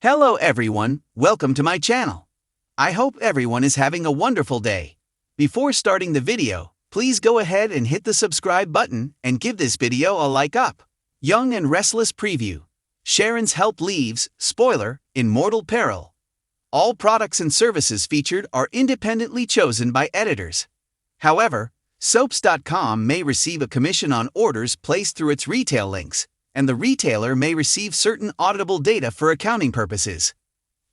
Hello everyone, welcome to my channel. I hope everyone is having a wonderful day. Before starting the video, please go ahead and hit the subscribe button and give this video a like up. Young and Restless preview. Sharon's help leaves, spoiler, in mortal peril. All products and services featured are independently chosen by editors. However, soaps.com may receive a commission on orders placed through its retail links, and the retailer may receive certain auditable data for accounting purposes.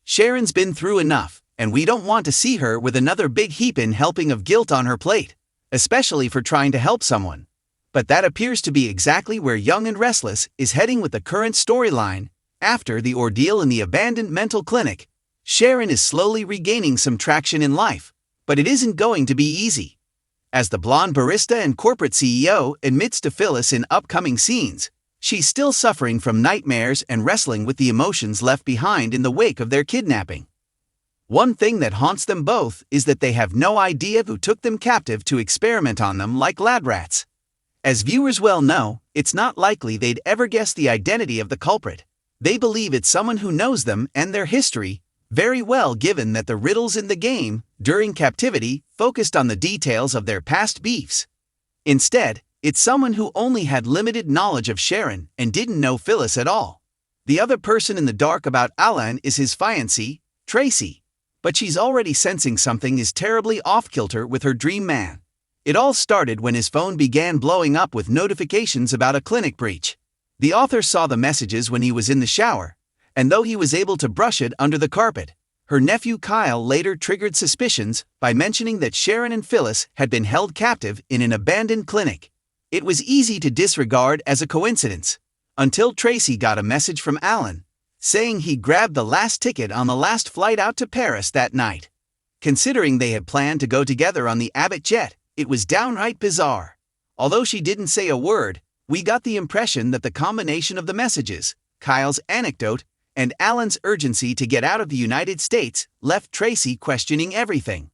Sharon's been through enough, and we don't want to see her with another big heaping helping of guilt on her plate, especially for trying to help someone. But that appears to be exactly where Young and Restless is heading with the current storyline. After the ordeal in the abandoned mental clinic, Sharon is slowly regaining some traction in life, but it isn't going to be easy. As the blonde barista and corporate CEO admits to Phyllis in upcoming scenes, she's still suffering from nightmares and wrestling with the emotions left behind in the wake of their kidnapping. One thing that haunts them both is that they have no idea who took them captive to experiment on them like lab rats. As viewers well know, it's not likely they'd ever guess the identity of the culprit. They believe it's someone who knows them and their history very well, given that the riddles in the game during captivity focused on the details of their past beefs. Instead, it's someone who only had limited knowledge of Sharon and didn't know Phyllis at all. The other person in the dark about Alan is his fiancée, Tracy. But she's already sensing something is terribly off-kilter with her dream man. It all started when his phone began blowing up with notifications about a clinic breach. The author saw the messages when he was in the shower, and though he was able to brush it under the carpet, her nephew Kyle later triggered suspicions by mentioning that Sharon and Phyllis had been held captive in an abandoned clinic. It was easy to disregard as a coincidence, until Tracy got a message from Alan, saying he grabbed the last ticket on the last flight out to Paris that night. Considering they had planned to go together on the Abbott jet, it was downright bizarre. Although she didn't say a word, we got the impression that the combination of the messages, Kyle's anecdote, and Alan's urgency to get out of the United States left Tracy questioning everything.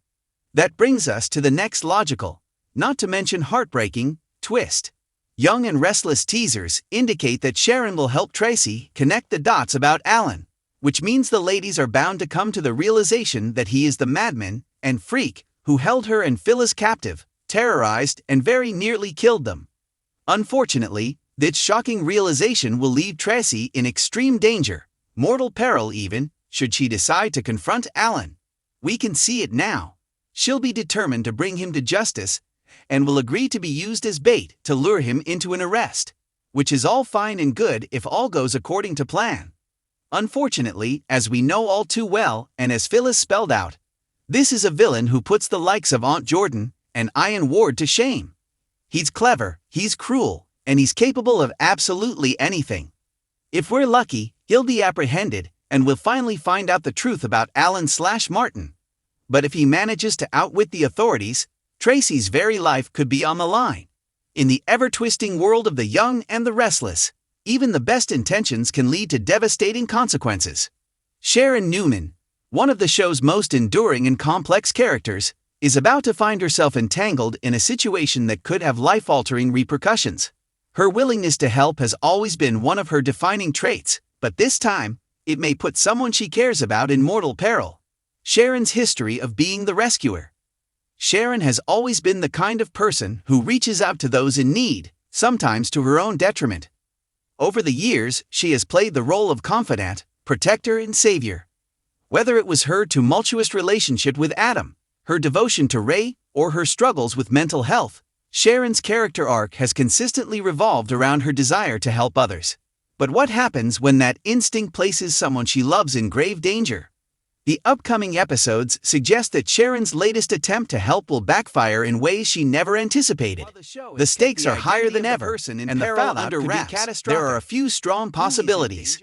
That brings us to the next logical, not to mention heartbreaking, twist. Young and Restless teasers indicate that Sharon will help Tracy connect the dots about Alan, which means the ladies are bound to come to the realization that he is the madman and freak who held her and Phyllis captive, terrorized, and very nearly killed them. Unfortunately, this shocking realization will leave Tracy in extreme danger, mortal peril even, should she decide to confront Alan. We can see it now. She'll be determined to bring him to justice, and will agree to be used as bait to lure him into an arrest, which is all fine and good if all goes according to plan. Unfortunately, as we know all too well, and as Phyllis spelled out, this is a villain who puts the likes of Aunt Jordan and Ian Ward to shame. He's clever, he's cruel, and he's capable of absolutely anything. If we're lucky, he'll be apprehended, and we'll finally find out the truth about Alan/Martin. But if he manages to outwit the authorities, Tracy's very life could be on the line. In the ever-twisting world of the young and the restless, even the best intentions can lead to devastating consequences. Sharon Newman, one of the show's most enduring and complex characters, is about to find herself entangled in a situation that could have life-altering repercussions. Her willingness to help has always been one of her defining traits, but this time, it may put someone she cares about in mortal peril. Sharon's history of being the rescuer. Sharon has always been the kind of person who reaches out to those in need, sometimes to her own detriment. Over the years, she has played the role of confidant, protector, and savior. Whether it was her tumultuous relationship with Adam, her devotion to Ray, or her struggles with mental health, Sharon's character arc has consistently revolved around her desire to help others. But what happens when that instinct places someone she loves in grave danger? The upcoming episodes suggest that Sharon's latest attempt to help will backfire in ways she never anticipated. The stakes are higher than ever, and the fallout could be catastrophic. There are a few strong possibilities.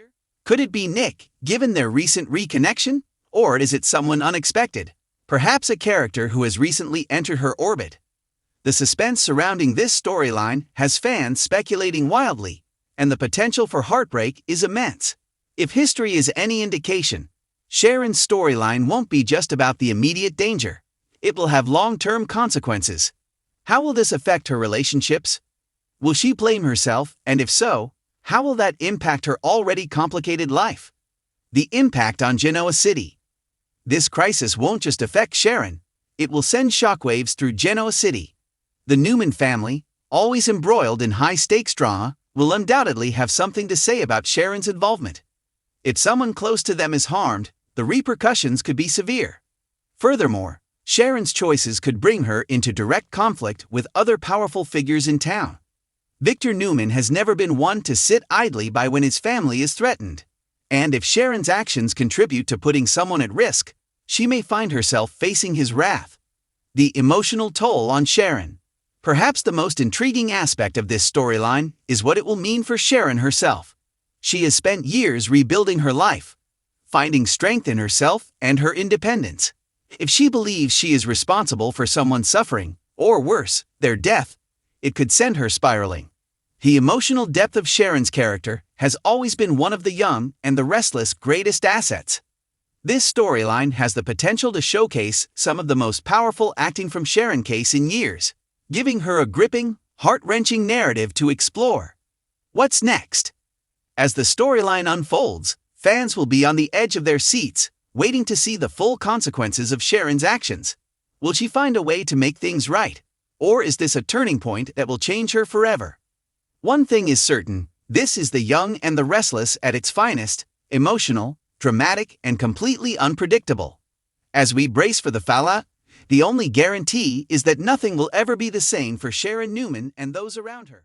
Could it be Nick, given their recent reconnection? Or is it someone unexpected? Perhaps a character who has recently entered her orbit. The suspense surrounding this storyline has fans speculating wildly, and the potential for heartbreak is immense. If history is any indication, Sharon's storyline won't be just about the immediate danger. It will have long-term consequences. How will this affect her relationships? Will she blame herself, and if so, how will that impact her already complicated life? The impact on Genoa City. This crisis won't just affect Sharon, it will send shockwaves through Genoa City. The Newman family, always embroiled in high-stakes drama, will undoubtedly have something to say about Sharon's involvement. If someone close to them is harmed, the repercussions could be severe. Furthermore, Sharon's choices could bring her into direct conflict with other powerful figures in town. Victor Newman has never been one to sit idly by when his family is threatened. And if Sharon's actions contribute to putting someone at risk, she may find herself facing his wrath. The emotional toll on Sharon. Perhaps the most intriguing aspect of this storyline is what it will mean for Sharon herself. She has spent years rebuilding her life, finding strength in herself and her independence. If she believes she is responsible for someone's suffering, or worse, their death, it could send her spiraling. The emotional depth of Sharon's character has always been one of the young and the restless greatest assets. This storyline has the potential to showcase some of the most powerful acting from Sharon Case in years, giving her a gripping, heart-wrenching narrative to explore. What's next? As the storyline unfolds, fans will be on the edge of their seats, waiting to see the full consequences of Sharon's actions. Will she find a way to make things right? Or is this a turning point that will change her forever? One thing is certain, this is the young and the restless at its finest, emotional, dramatic, and completely unpredictable. As we brace for the fallout, the only guarantee is that nothing will ever be the same for Sharon Newman and those around her.